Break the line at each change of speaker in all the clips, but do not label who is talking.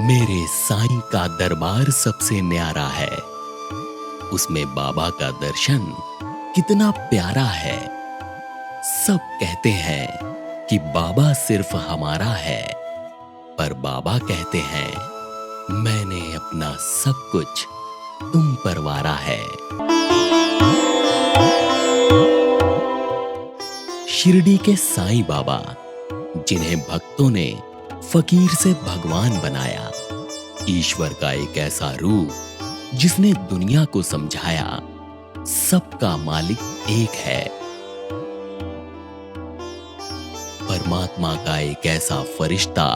मेरे साईं का दरबार सबसे न्यारा है। उसमें बाबा का दर्शन कितना प्यारा है। सब कहते हैं कि बाबा सिर्फ हमारा है, पर बाबा कहते हैं मैंने अपना सब कुछ तुम पर वारा है। शिरडी के साईं बाबा, जिन्हें भक्तों ने फकीर से भगवान बनाया, ईश्वर का एक ऐसा रूप जिसने दुनिया को समझाया सबका मालिक एक है। परमात्मा का एक ऐसा फरिश्ता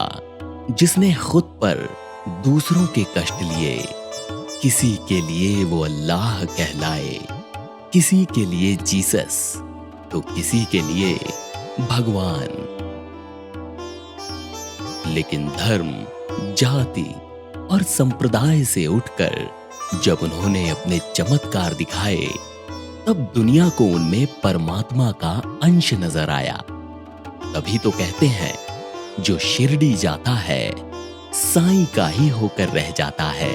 जिसने खुद पर दूसरों के कष्ट लिए, किसी के लिए वो अल्लाह कहलाए, किसी के लिए जीसस तो किसी के लिए भगवान। लेकिन धर्म, जाति और संप्रदाय से उठकर जब उन्होंने अपने चमत्कार दिखाए, तब दुनिया को उनमें परमात्मा का अंश नजर आया। तभी तो कहते हैं, जो शिरडी जाता है साईं का ही होकर रह जाता है।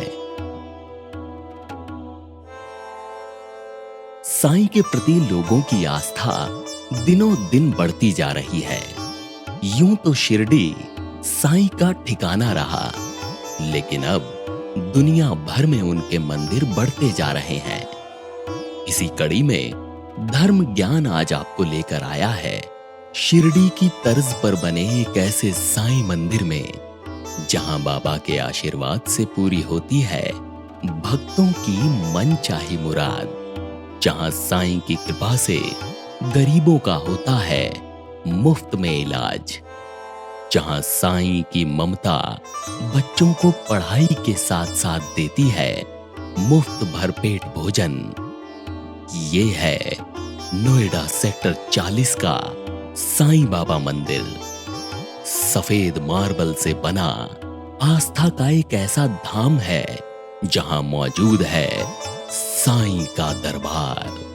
साईं के प्रति लोगों की आस्था दिनों दिन बढ़ती जा रही है। यूं तो शिरडी साईं का ठिकाना रहा, लेकिन अब दुनिया भर में उनके मंदिर बढ़ते जा रहे हैं। इसी कड़ी में धर्म ज्ञान आज आपको लेकर आया है शिरडी की तर्ज पर बने एक ऐसे साईं मंदिर में, जहां बाबा के आशीर्वाद से पूरी होती है भक्तों की मनचाही मुराद, जहां साईं की कृपा से गरीबों का होता है मुफ्त में इलाज, जहां साईं की ममता बच्चों को पढ़ाई के साथ साथ देती है मुफ्त भरपेट भोजन। ये है नोएडा सेक्टर 40 का साईं बाबा मंदिर। सफेद मार्बल से बना आस्था का एक ऐसा धाम है, जहां मौजूद है साईं का दरबार।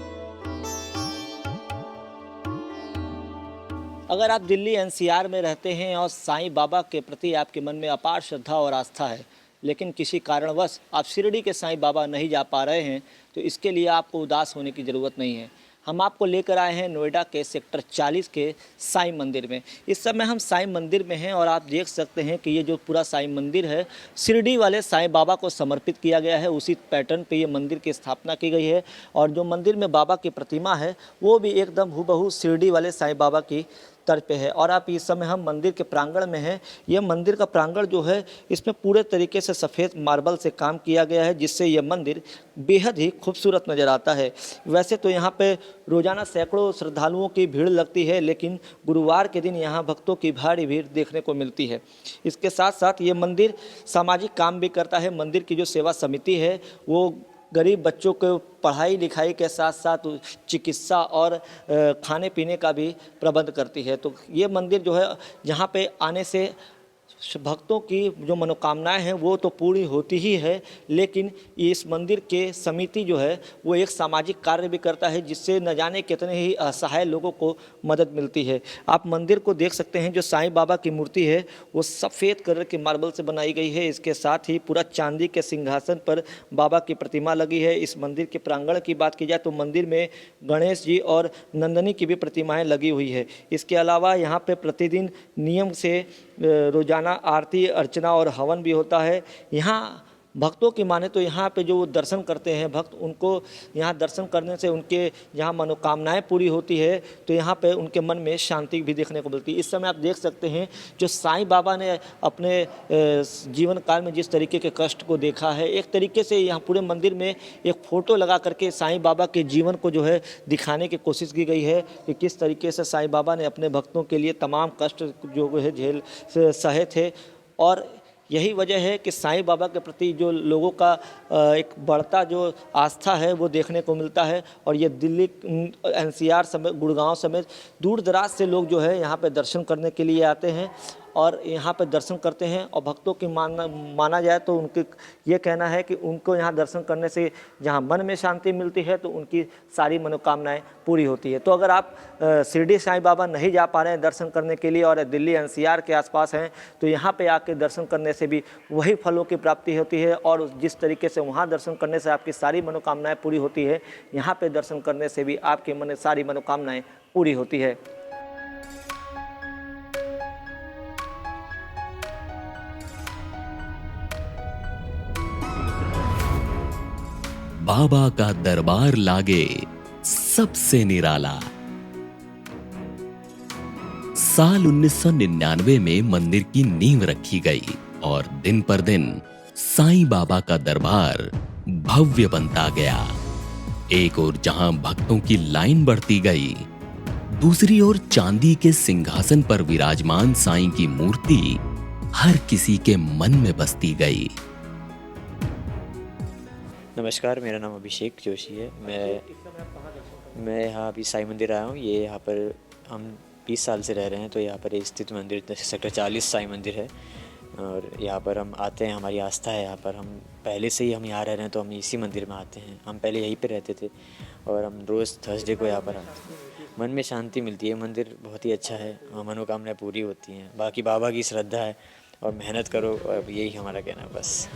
अगर आप दिल्ली एनसीआर में रहते हैं और साईं बाबा के प्रति आपके मन में अपार श्रद्धा और आस्था है, लेकिन किसी कारणवश आप शिरडी के साईं बाबा नहीं जा पा रहे हैं, तो इसके लिए आपको उदास होने की ज़रूरत नहीं है। हम आपको लेकर आए हैं नोएडा के सेक्टर 40 के साईं मंदिर में। इस समय हम साईं मंदिर में हैं और आप देख सकते हैं कि ये जो पूरा साईं मंदिर है, शिरडी वाले साईं बाबा को समर्पित किया गया है। उसी पैटर्न पे ये मंदिर की स्थापना की गई है और जो मंदिर में बाबा की प्रतिमा है वो भी एकदम हूबहू शिरडी वाले साईं बाबा की तर्ज पे है। और आप इस समय हम मंदिर के प्रांगण में हैं। यह मंदिर का प्रांगण जो है, इसमें पूरे तरीके से सफ़ेद मार्बल से काम किया गया है, जिससे यह मंदिर बेहद ही खूबसूरत नज़र आता है। वैसे तो यहाँ पे रोज़ाना सैकड़ों श्रद्धालुओं की भीड़ लगती है, लेकिन गुरुवार के दिन यहाँ भक्तों की भारी भीड़ देखने को मिलती है। इसके साथ साथ ये मंदिर सामाजिक काम भी करता है। मंदिर की जो सेवा समिति है वो गरीब बच्चों को पढ़ाई लिखाई के साथ साथ चिकित्सा और खाने पीने का भी प्रबंध करती है। तो ये मंदिर जो है, यहाँ पे आने से भक्तों की जो मनोकामनाएं हैं वो तो पूरी होती ही है, लेकिन इस मंदिर के समिति जो है वो एक सामाजिक कार्य भी करता है, जिससे न जाने कितने ही असहाय लोगों को मदद मिलती है। आप मंदिर को देख सकते हैं। जो साईं बाबा की मूर्ति है वो सफ़ेद कलर के मार्बल से बनाई गई है। इसके साथ ही पूरा चांदी के सिंहासन पर बाबा की प्रतिमा लगी है। इस मंदिर के प्रांगण की बात की जाए तो मंदिर में गणेश जी और नंदनी की भी प्रतिमाएँ लगी हुई है। इसके अलावा यहाँ पर प्रतिदिन नियम से रोजाना आरती, अर्चना और हवन भी होता है। यहाँ भक्तों की माने तो यहाँ पे जो दर्शन करते हैं भक्त, उनको यहाँ दर्शन करने से उनके यहाँ मनोकामनाएं पूरी होती है, तो यहाँ पे उनके मन में शांति भी देखने को मिलती है। इस समय आप देख सकते हैं जो साईं बाबा ने अपने जीवन काल में जिस तरीके के कष्ट को देखा है, एक तरीके से यहाँ पूरे मंदिर में एक फ़ोटो लगा करके साईं बाबा के जीवन को जो है दिखाने की कोशिश की गई है कि किस तरीके से साईं बाबा ने अपने भक्तों के लिए तमाम कष्ट जो है झेल सहे थे। और यही वजह है कि साईं बाबा के प्रति जो लोगों का एक बढ़ता जो आस्था है वो देखने को मिलता है। और ये दिल्ली एनसीआर समेत गुड़गांव समेत दूर दराज से लोग जो है यहाँ पे दर्शन करने के लिए आते हैं। और यहाँ पर दर्शन करते हैं। और भक्तों की माना जाए तो उनके ये कहना है कि उनको यहाँ दर्शन करने से जहाँ मन में शांति मिलती है तो उनकी सारी मनोकामनाएं पूरी होती है। तो अगर आप शिरडी साईं बाबा नहीं जा पा रहे हैं दर्शन करने के लिए और दिल्ली एनसीआर के आसपास हैं तो यहाँ पे आके दर्शन करने से भी वही फलों की प्राप्ति होती है। और जिस तरीके से वहाँ दर्शन करने से आपकी सारी मनोकामनाएं पूरी होती है, यहाँ पे दर्शन करने से भी आपकी सारी मनोकामनाएं पूरी होती है।
बाबा का दरबार लागे सबसे निराला। साल 1999 में मंदिर की नींव रखी गई और दिन पर दिन साईं बाबा का दरबार भव्य बनता गया। एक ओर जहां भक्तों की लाइन बढ़ती गई, दूसरी ओर चांदी के सिंहासन पर विराजमान साईं की मूर्ति हर किसी के मन में बसती गई।
नमस्कार, मेरा नाम अभिषेक जोशी है। मैं यहाँ अभी साईं मंदिर आया हूँ। ये यहाँ पर हम 20 साल से रह रहे हैं। तो यहाँ पर स्थित मंदिर सेक्टर 40 साईं मंदिर है और यहाँ पर हम आते हैं, हमारी आस्था है यहाँ पर। हम पहले से ही हम यहाँ रह रहे हैं तो हम इसी मंदिर में आते हैं। हम पहले यहीं पे रहते थे और हम रोज़ थर्सडे को यहाँ पर आते हैं। मन में शांति मिलती है। मंदिर बहुत ही अच्छा है, मनोकामनाएं पूरी होती हैं। बाकी बाबा की श्रद्धा है और मेहनत करो, और यही हमारा कहना है बस।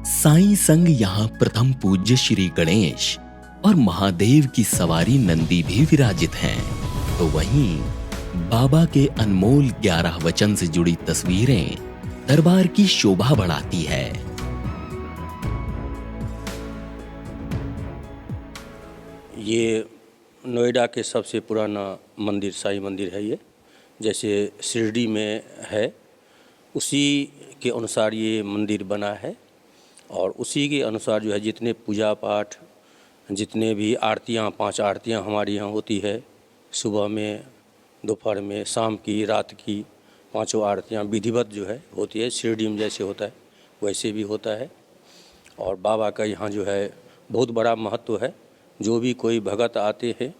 साईं संग यहाँ प्रथम पूज्य श्री गणेश और महादेव की सवारी नंदी भी विराजित हैं। तो वहीं बाबा के अनमोल 11 वचन से जुड़ी तस्वीरें दरबार की शोभा बढ़ाती है।
ये नोएडा के सबसे पुराना मंदिर साईं मंदिर है। ये जैसे शिरडी में है उसी के अनुसार ये मंदिर बना है और उसी के अनुसार जो है जितने पूजा पाठ, जितने भी आरतियाँ, 5 आरतियाँ हमारी यहाँ होती है, सुबह में, दोपहर में, शाम की, रात की 5 आरतियाँ विधिवत जो है होती है। शिरडी में जैसे होता है वैसे भी होता है। और बाबा का यहाँ जो है बहुत बड़ा महत्व है। जो भी कोई भगत आते हैं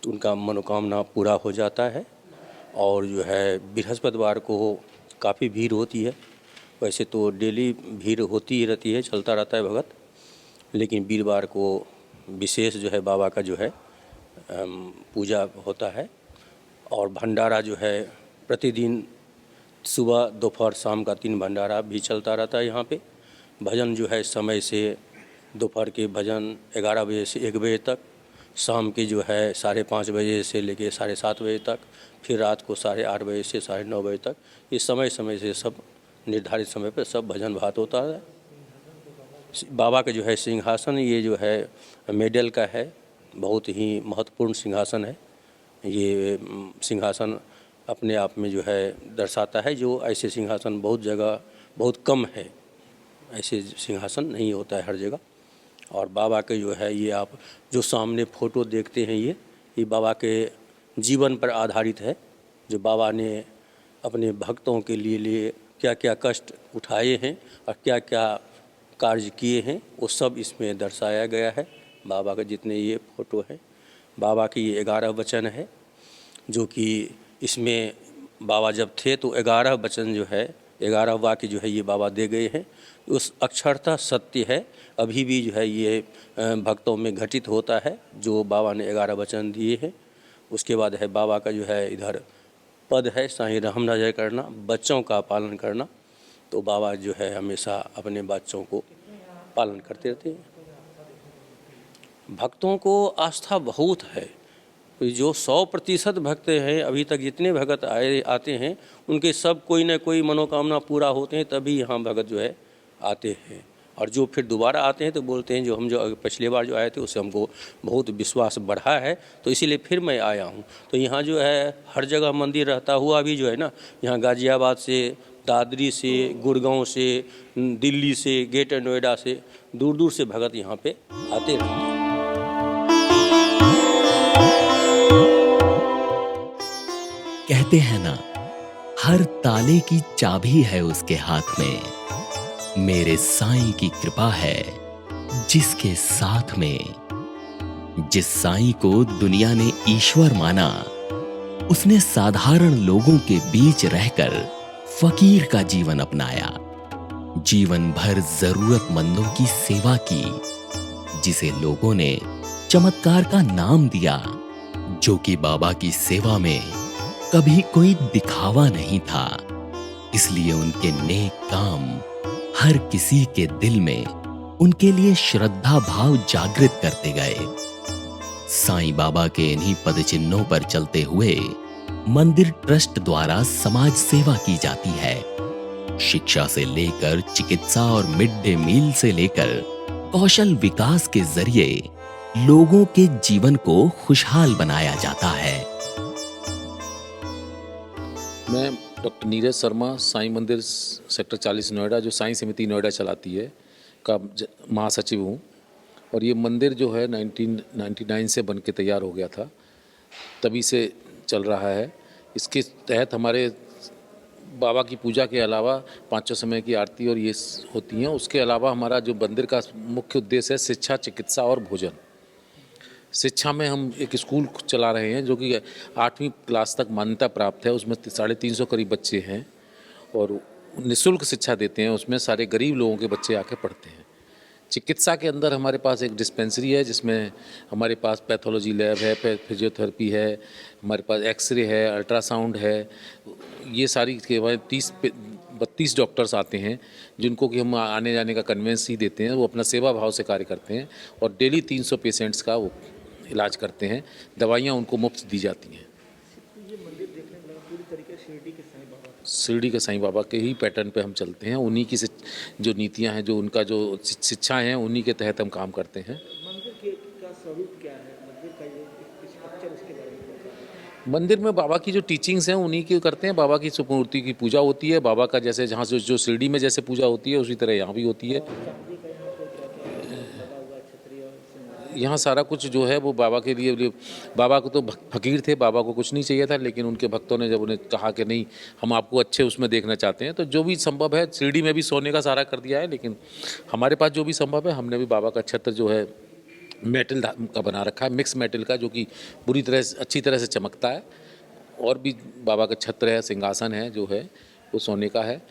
तो उनका मनोकामना पूरा हो जाता है। और जो है बृहस्पतिवार को काफ़ी भीड़ होती है। वैसे तो डेली भीड़ होती ही रहती है, चलता रहता है भगत, लेकिन वीरवार को विशेष जो है बाबा का जो है पूजा होता है। और भंडारा जो है प्रतिदिन सुबह, दोपहर, शाम का 3 भंडारा भी चलता रहता है यहाँ पे। भजन जो है समय से दोपहर के भजन 11 बजे से 1 बजे तक, शाम के जो है 5:30 बजे से लेके 7:30 बजे तक, फिर रात को 8:30 बजे से 9:30 बजे तक। ये समय समय से सब निर्धारित समय पर सब भजन भात होता है। बाबा का जो है सिंहासन, ये जो है मेडल का है, बहुत ही महत्वपूर्ण सिंहासन है। ये सिंहासन अपने आप में जो है दर्शाता है, जो ऐसे सिंहासन बहुत जगह बहुत कम है, ऐसे सिंहासन नहीं होता है हर जगह। और बाबा के जो है ये आप जो सामने फ़ोटो देखते हैं ये बाबा के जीवन पर आधारित है। जो बाबा ने अपने भक्तों के लिए क्या क्या कष्ट उठाए हैं और क्या क्या कार्य किए हैं वो सब इसमें दर्शाया गया है। बाबा के जितने ये फ़ोटो हैं, बाबा की ये 11 वचन है, जो कि इसमें बाबा जब थे तो 11 वचन जो है, 11 वाक्य जो है ये बाबा दे गए हैं। उस अक्षरता सत्य है, अभी भी जो है ये भक्तों में घटित होता है जो बाबा ने 11 वचन दिए हैं। उसके बाद है बाबा का जो है इधर पद है, साईं रहम नजर करना, बच्चों का पालन करना। तो बाबा जो है हमेशा अपने बच्चों को पालन करते रहते हैं। भक्तों को आस्था बहुत है। जो 100% भक्त हैं, अभी तक जितने भगत आते हैं उनके सब कोई ना कोई मनोकामना पूरा होते हैं, तभी यहाँ भगत जो है आते हैं। और जो फिर दोबारा आते हैं तो बोलते हैं जो पिछली बार जो आए थे उससे हमको बहुत विश्वास बढ़ा है, तो इसीलिए फिर मैं आया हूँ। तो यहाँ जो है हर जगह मंदिर रहता हुआ भी जो है ना, यहाँ गाज़ियाबाद से, दादरी से, गुड़गांव से, दिल्ली से, ग्रेटर नोएडा से, दूर दूर से भगत यहाँ पे आते रहते हैं।
कहते हैं ना, हर ताले की चाबी है उसके हाथ में। मेरे साईं की कृपा है, जिसके साथ में जिस साईं को दुनिया ने ईश्वर माना, उसने साधारण लोगों के बीच रहकर फकीर का जीवन अपनाया, जीवन भर जरूरतमंदों की सेवा की, जिसे लोगों ने चमत्कार का नाम दिया, जो कि बाबा की सेवा में कभी कोई दिखावा नहीं था। इसलिए उनके नेक काम हर किसी के दिल में उनके लिए श्रद्धा भाव जागृत करते गए। साईं बाबा के इन्हीं पदचिन्हों पर चलते हुए मंदिर ट्रस्ट द्वारा समाज सेवा की जाती है। शिक्षा से लेकर चिकित्सा और मिड डे मील से लेकर कौशल विकास के जरिए लोगों के जीवन को खुशहाल बनाया जाता है।
मैं डॉक्टर नीरज शर्मा, साईं मंदिर सेक्टर 40 नोएडा, जो साईं समिति नोएडा चलाती है, का महासचिव हूँ। और ये मंदिर जो है 1999 से बन के तैयार हो गया था, तभी से चल रहा है। इसके तहत हमारे बाबा की पूजा के अलावा पाँचों समय की आरती और ये होती हैं। उसके अलावा हमारा जो मंदिर का मुख्य उद्देश्य है शिक्षा, चिकित्सा और भोजन। शिक्षा में हम एक स्कूल चला रहे हैं जो कि 8वीं क्लास तक मान्यता प्राप्त है। उसमें 350 करीब बच्चे हैं और निःशुल्क शिक्षा देते हैं। उसमें सारे गरीब लोगों के बच्चे आके पढ़ते हैं। चिकित्सा के अंदर हमारे पास एक डिस्पेंसरी है जिसमें हमारे पास पैथोलॉजी लैब है, फिजियोथेरेपी है, हमारे पास एक्सरे है, अल्ट्रासाउंड है। ये सारी के बाद 32 डॉक्टर्स आते हैं जिनको कि हम आने जाने का कन्वेंस ही देते हैं। वो अपना सेवा भाव से कार्य करते हैं और डेली 300 पेशेंट्स का वो इलाज करते हैं। दवाइयाँ उनको मुफ्त दी जाती हैं। शिरडी के साईं बाबा के ही पैटर्न पे हम चलते हैं। उन्हीं की जो नीतियां हैं, जो उनका जो शिक्षाएं हैं, उन्हीं के तहत हम काम करते हैं।
मंदिर का स्वरूप क्या है? मंदिर का जो स्ट्रक्चर, उसके बारे में बताइए।
मंदिर में बाबा की जो टीचिंग्स हैं उन्हीं की करते हैं। बाबा की मूर्ति की पूजा होती है। बाबा का जैसे जहाँ जो शिरडी में जैसे पूजा होती है उसी तरह यहाँ भी होती है। यहाँ सारा कुछ जो है वो बाबा के लिए, बाबा को तो फकीर थे, बाबा को कुछ नहीं चाहिए था, लेकिन उनके भक्तों ने जब उन्हें कहा कि नहीं, हम आपको अच्छे उसमें देखना चाहते हैं, तो जो भी संभव है, शिरडी में भी सोने का सारा कर दिया है, लेकिन हमारे पास जो भी संभव है हमने भी बाबा का छत्र जो है मेटल का बना रखा है, मिक्स मेटल का, जो कि पूरी तरह से अच्छी तरह से चमकता है। और भी बाबा का छत्र है, सिंहासन है जो है वो सोने का है।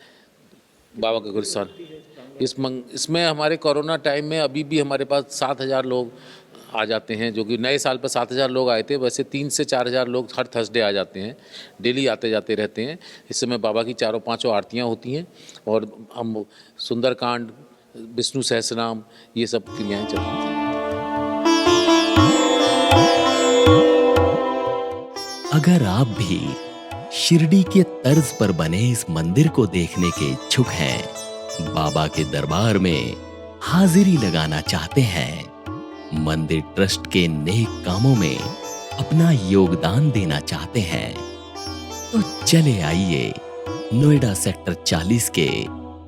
बाबा का गुलिस्तान इसमें हमारे कोरोना टाइम में अभी भी हमारे पास 7,000 लोग आ जाते हैं, जो कि नए साल पर 7,000 लोग आए थे। वैसे 3 से 4,000 लोग हर थर्सडे आ जाते हैं, डेली आते जाते रहते हैं। इस समय बाबा की 4-5 आरतियाँ होती हैं और हम सुंदरकांड, विष्णु सहस्रनाम, ये सब क्रियाएँ चलती हैं।
अगर आप भी शिरडी के तर्ज पर बने इस मंदिर को देखने के इच्छुक हैं, बाबा के दरबार में हाजिरी लगाना चाहते हैं, मंदिर ट्रस्ट के नेक कामों में अपना योगदान देना चाहते हैं, तो चले आइए नोएडा सेक्टर 40 के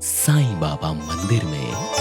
साईं बाबा मंदिर में।